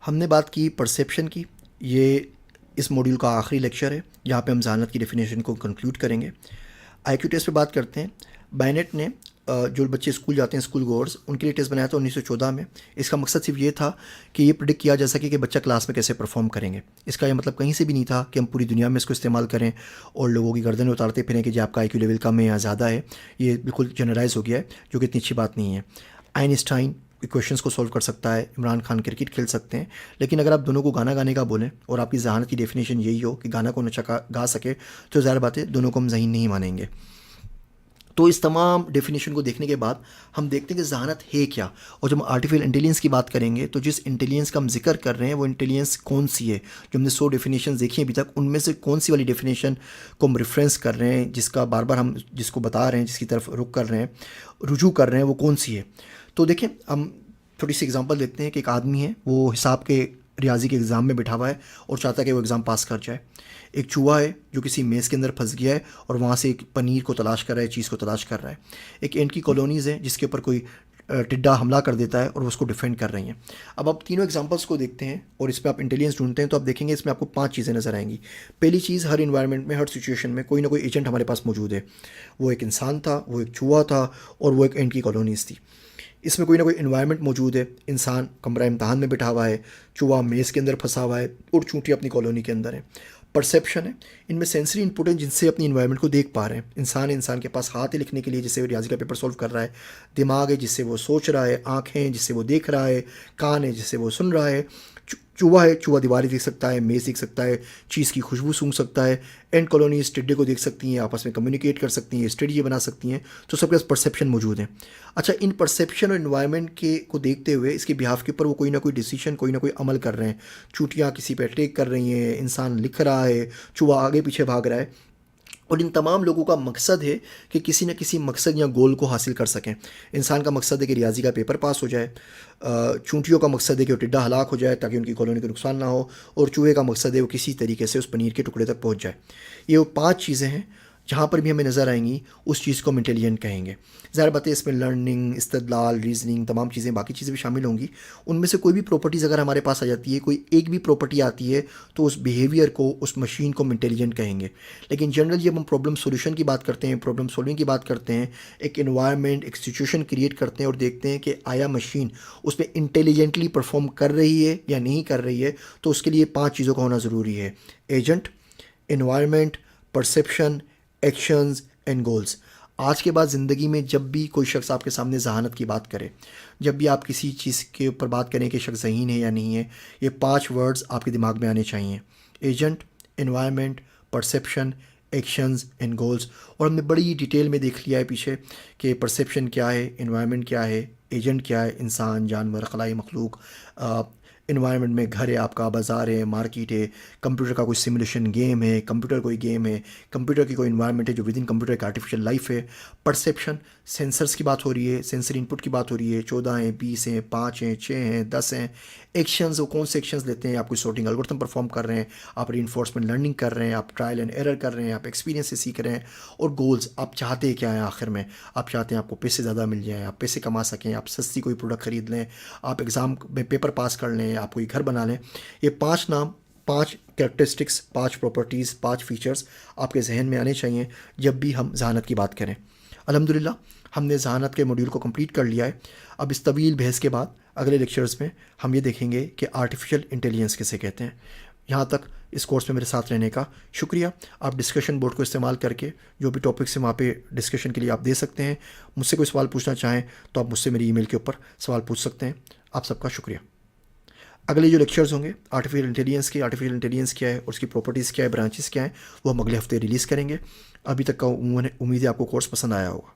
हमने बात की परसेप्शन की। ये इस मॉड्यूल का आखिरी लेक्चर है, जहाँ पे हम जहानत की डेफिनेशन को कंक्लूड करेंगे। आईक्यू टेस्ट पे बात करते हैं। बायनेट ने जो बच्चे स्कूल जाते हैं, स्कूल गोअर्स, उनके लिए टेस्ट बनाया था 1914 में। इसका मकसद सिर्फ ये था कि ये प्रिडिक्ट किया जा सके कि बच्चा क्लास में कैसे परफॉर्म करेंगे। इसका ये मतलब कहीं से भी नहीं था कि हम पूरी दुनिया में इसको इस्तेमाल करें और लोगों की गर्दनें उतारते फिरें कि जी आपका आईक्यू लेवल कम है या ज़्यादा है। ये बिल्कुल जनरलाइज हो गया है, जो कि इतनी अच्छी बात नहीं है। आइंस्टाइन इक्वेशंस को सॉल्व कर सकता है, इमरान खान क्रिकेट खेल सकते हैं, लेकिन अगर आप दोनों को गाना गाने का बोलें और आपकी जहानत की डेफिनेशन यही हो कि गाना को अच्छा गा सके, तो ज़ाहिर बात है दोनों को हम ज़हीन नहीं मानेंगे। तो इस तमाम डेफिनेशन को देखने के बाद हम देखते हैं कि जहानत है क्या। और जब हम आर्टिफिशियल इंटेलिजेंस की बात करेंगे तो जिस इंटेलिजेंस का हम जिक्र कर रहे हैं वो इंटेलिजेंस कौन सी है। जो हमने 100 डेफिनेशन देखी अभी तक, उनमें से कौन सी वाली डेफिनेशन को हम रेफरेंस कर रहे हैं, जिसका बार बार हम जिसको बता रहे हैं, जिसकी तरफ रुख कर रहे हैं, रुजू कर रहे हैं, वो कौन सी है। तो देखें, हम थोड़ी सी एग्जांपल देते हैं कि एक आदमी है, वो हिसाब के रियाजी के एग्ज़ाम में बैठा हुआ है और चाहता है कि वो एग्ज़ाम पास कर जाए। एक चूहा है जो किसी मेज़ के अंदर फंस गया है और वहाँ से एक पनीर को तलाश कर रहा है, चीज़ को तलाश कर रहा है। एक एंट की कॉलोनीज़ है जिसके ऊपर कोई टिड्डा हमला कर देता है और वो उसको डिफेंड कर रही हैं। अब आप तीनों एग्जांपल्स को देखते हैं और इस पर आप इंटेलिजेंस ढूंढते हैं तो आप देखेंगे इसमें आपको 5 चीज़ें नज़र आएंगी। पहली चीज़, हर इन्वायरमेंट में, हर सिचुएशन में कोई ना कोई एजेंट हमारे पास मौजूद है। वो एक इंसान था, वो एक चूहा था और वो एक एंट की कॉलोनीज़ थी। इसमें कोई ना कोई इन्वायरमेंट मौजूद है। इंसान कमरा इम्तहान में बैठा हुआ है, चूहा मेज़ के अंदर फंसा हुआ है और चूंटी अपनी कॉलोनी के अंदर है। परसेप्शन है, इनमें सेंसरी इनपुट है जिनसे अपनी इन्वायरमेंट को देख पा रहे हैं। इंसान है, इंसान के पास हाथ है लिखने के लिए जिससे वो रियाजी का पेपर सॉल्व कर रहा है, दिमाग है जिससे वो सोच रहा है, आँखें हैं जिससे वो देख रहा है, कान है जिससे वो सुन रहा है, चूहा है, चूहा दीवारें देख सकता है, मेज़ देख सकता है, चीज़ की खुशबू सूंघ सकता है। एंड कॉलोनीज टिड्डे को देख सकती हैं, आपस में कम्युनिकेट कर सकती हैं, स्टडी बना सकती हैं। तो सबके पास परसेप्शन मौजूद है। अच्छा, इन परसेप्शन और इन्वायरमेंट के को देखते हुए इसके बिहाफ के ऊपर वो कोई ना कोई डिसीजन, कोई ना कोई अमल कर रहे हैं। चूटियाँ किसी पे अटैक कर रही हैं, इंसान लिख रहा है, चूहा आगे पीछे भाग रहा है। और इन तमाम लोगों का मकसद है कि किसी न किसी मकसद या गोल को हासिल कर सकें। इंसान का मकसद है कि रियाजी का पेपर पास हो जाए, चूंटियों का मकसद है कि वो टिड्डा हलाक हो जाए ताकि उनकी कॉलोनी को नुकसान ना हो, और चूहे का मकसद है वो किसी तरीके से उस पनीर के टुकड़े तक पहुंच जाए। ये वो 5 चीज़ें हैं जहाँ पर भी हमें नज़र आएंगी, उस चीज़ को हम इंटेलिजेंट कहेंगे। ज़ाहिर बात है इसमें लर्निंग, इस्तदलाल, रीजनिंग, तमाम चीज़ें, बाकी चीज़ें भी शामिल होंगी। उनमें से कोई भी प्रॉपर्टीज़ अगर हमारे पास आ जाती है, कोई एक भी प्रॉपर्टी आती है, तो उस बिहेवियर को, उस मशीन को हम इंटेलिजेंट कहेंगे। लेकिन जनरली जब हम प्रॉब्लम सोल्यूशन की बात करते हैं, प्रॉब्लम सॉल्विंग की बात करते हैं, एक इन्वायरमेंट, एक सिचुएशन क्रिएट करते हैं और देखते हैं कि आया मशीन उसमें इंटेलिजेंटली परफॉर्म कर रही है या नहीं कर रही है, तो उसके लिए 5 चीज़ों का होना ज़रूरी है: agent, environment, perception, actions and goals. आज के बाद ज़िंदगी में जब भी कोई शख्स आपके सामने जहानत की बात करे, जब भी आप किसी चीज़ के ऊपर बात करें कि शख्स ज़हीन है या नहीं है, ये 5 वर्ड्स आपके दिमाग में आने चाहिए: agent, environment, perception, actions and goals. और हमने बड़ी डिटेल में देख लिया है पीछे कि परसेप्शन क्या है, इन्वायरमेंट क्या है, एजेंट क्या है, इंसान, जानवर, खलाई मखलूक, इन्वायरमेंट में घर है आपका, बाज़ार है, मार्केट है, कंप्यूटर का कोई सिमुलेशन गेम है, कंप्यूटर कोई गेम है, कंप्यूटर की कोई इन्वायरमेंट है जो विद इन कंप्यूटर एक आर्टिफिशियल लाइफ है। परसेप्शन, सेंसर्स की बात हो रही है, सेंसर इनपुट की बात हो रही है, 14 हैं, 20 हैं, 5 हैं, 6 हैं, 10 हैं। एक्शंस, वो कौन से एक्शंस लेते हैं, आप कोई सॉर्टिंग एल्गोरिथम परफॉर्म कर रहे हैं, आप रीइंफोर्समेंट लर्निंग कर रहे हैं, आप ट्रायल एंड एरर कर रहे हैं, आप एक्सपीरियंस से सीख रहे हैं। और गोल्स, आप चाहते क्या हैं आखिर में, आप चाहते हैं आपको पैसे ज़्यादा मिल जाएँ, आप पैसे कमा सकें, आप सस्ती कोई प्रोडक्ट ख़रीद लें, आप एग्ज़ाम में पेपर पास कर लें, आप कोई घर बना लें। ये 5 नाम, 5 कैरेक्टरिस्टिक्स, 5 प्रॉपर्टीज़, 5 फीचर्स आपके जहन में आने चाहिए जब भी हम जहानत की बात करें। अल्हम्दुलिल्लाह हमने जहानत के मॉड्यूल को कंप्लीट कर लिया है। अब इस तवील बहस के बाद अगले लेक्चर्स में हम ये देखेंगे कि आर्टिफिशियल इंटेलिजेंस किसे कहते हैं। यहाँ तक इस कोर्स में मेरे साथ रहने का शुक्रिया। आप डिस्कशन बोर्ड को इस्तेमाल करके जो भी टॉपिक्स हैं वहाँ पे डिस्कशन के लिए आप दे सकते हैं। मुझसे कोई सवाल पूछना चाहें तो आप मुझसे मेरी ईमेल के ऊपर सवाल पूछ सकते हैं। आप सबका शुक्रिया। अगले जो लेक्चर्स होंगे आर्टिफिशियल इंटेलिजेंस क्या है और उसकी प्रॉपर्टीज़ क्या है, ब्रांचेस क्या हैं, वो हम अगले हफ्ते रिलीज़ करेंगे। अभी तक का उम्मीद है आपको कोर्स पसंद आया होगा।